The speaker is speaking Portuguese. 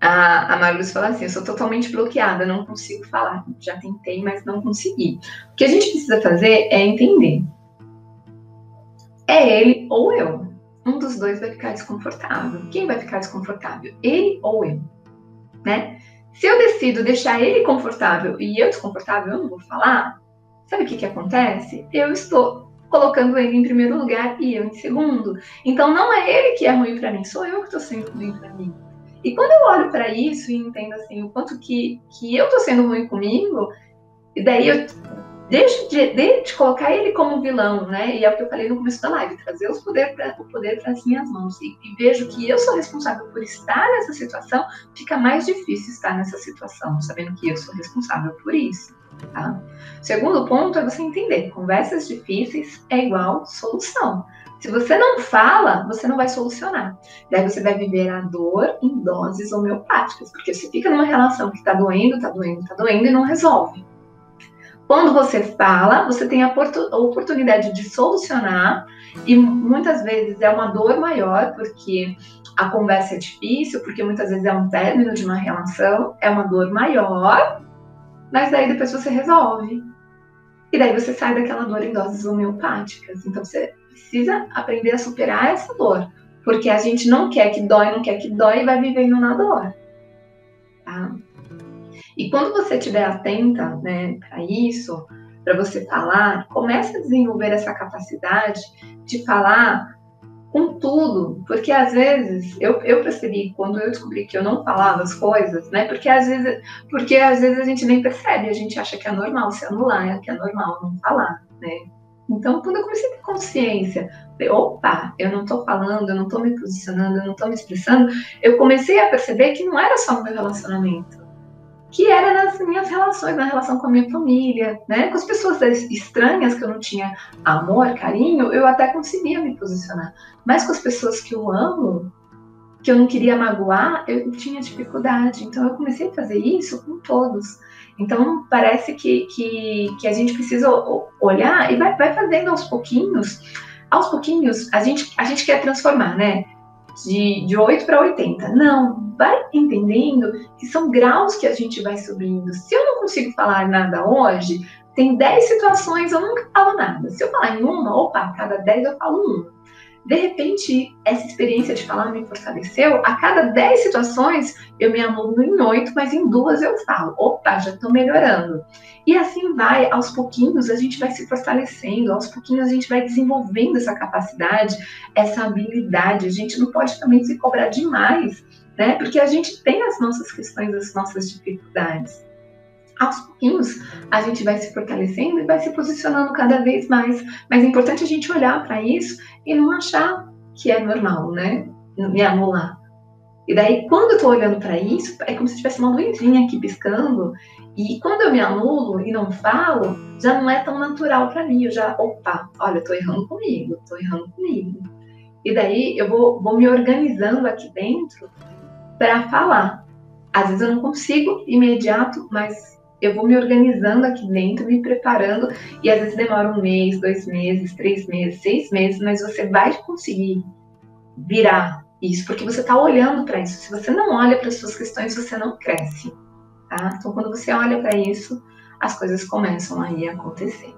A Marluz fala assim, eu sou totalmente bloqueada, não consigo falar. Já tentei, mas não consegui. O que a gente precisa fazer é entender. É ele ou eu. Um dos dois vai ficar desconfortável. Quem vai ficar desconfortável? Ele ou eu, né? Se eu decido deixar ele confortável e eu desconfortável, eu não vou falar, sabe o que acontece? Eu estou colocando ele em primeiro lugar e eu em segundo. Então não é ele que é ruim para mim, sou eu que estou sendo ruim para mim. E quando eu olho para isso e entendo assim o quanto que eu estou sendo ruim comigo, e daí eu deixo de colocar ele como vilão, né? E é o que eu falei no começo da live, trazer o poder para as minhas mãos. E vejo que eu sou responsável por estar nessa situação, fica mais difícil estar nessa situação, sabendo que eu sou responsável por isso. Tá? O segundo ponto é você entender, conversas difíceis é igual solução. Se você não fala, você não vai solucionar. Daí você vai viver a dor em doses homeopáticas, porque você fica numa relação que tá doendo e não resolve. Quando você fala, você tem a oportunidade de solucionar e muitas vezes é uma dor maior, porque a conversa é difícil, porque muitas vezes é um término de uma relação, é uma dor maior, mas daí depois você resolve. E daí você sai daquela dor em doses homeopáticas. Então você precisa aprender a superar essa dor, porque a gente não quer que dói e vai vivendo na dor. Tá? E quando você estiver atenta, né, para isso, para você falar, comece a desenvolver essa capacidade de falar com tudo, porque às vezes eu percebi quando eu descobri que eu não falava as coisas, né? Porque às vezes a gente nem percebe, a gente acha que é normal se anular, que é normal não falar, né? Então, quando eu comecei a ter consciência, opa, eu não tô falando, eu não tô me posicionando, eu não tô me expressando, eu comecei a perceber que não era só no meu relacionamento, que era nas minhas relações, na relação com a minha família, né? Com as pessoas estranhas que eu não tinha amor, carinho, eu até conseguia me posicionar. Mas com as pessoas que eu amo, que eu não queria magoar, eu tinha dificuldade. Então eu comecei a fazer isso com todos. Então parece que a gente precisa olhar e vai fazendo aos pouquinhos. Aos pouquinhos, a gente quer transformar, né? De 8 para 80. Não, vai entendendo que são graus que a gente vai subindo. Se eu não consigo falar nada hoje, tem 10 situações eu nunca falo nada. Se eu falar em uma, opa, cada 10 eu falo uma. De repente, essa experiência de falar me fortaleceu. A cada 10 situações, eu me anulo em 8, mas em 2 eu falo. Opa, já estou melhorando. E assim vai, aos pouquinhos a gente vai se fortalecendo, aos pouquinhos a gente vai desenvolvendo essa capacidade, essa habilidade. A gente não pode também se cobrar demais, né? Porque a gente tem as nossas questões, as nossas dificuldades. Aos pouquinhos a gente vai se fortalecendo e vai se posicionando cada vez mais. Mas é importante a gente olhar para isso e não achar que é normal, né? Me anular. E daí, quando eu tô olhando para isso, é como se tivesse uma luzinha aqui piscando. E quando eu me anulo e não falo, já não é tão natural para mim. Eu já, opa, olha, eu tô errando comigo. E daí eu vou me organizando aqui dentro para falar. Às vezes eu não consigo imediato, mas eu vou me organizando aqui dentro, me preparando, e às vezes demora 1 mês, 2 meses, 3 meses, 6 meses, mas você vai conseguir virar isso, porque você está olhando para isso. Se você não olha para as suas questões, você não cresce, tá? Então, quando você olha para isso, as coisas começam aí a acontecer.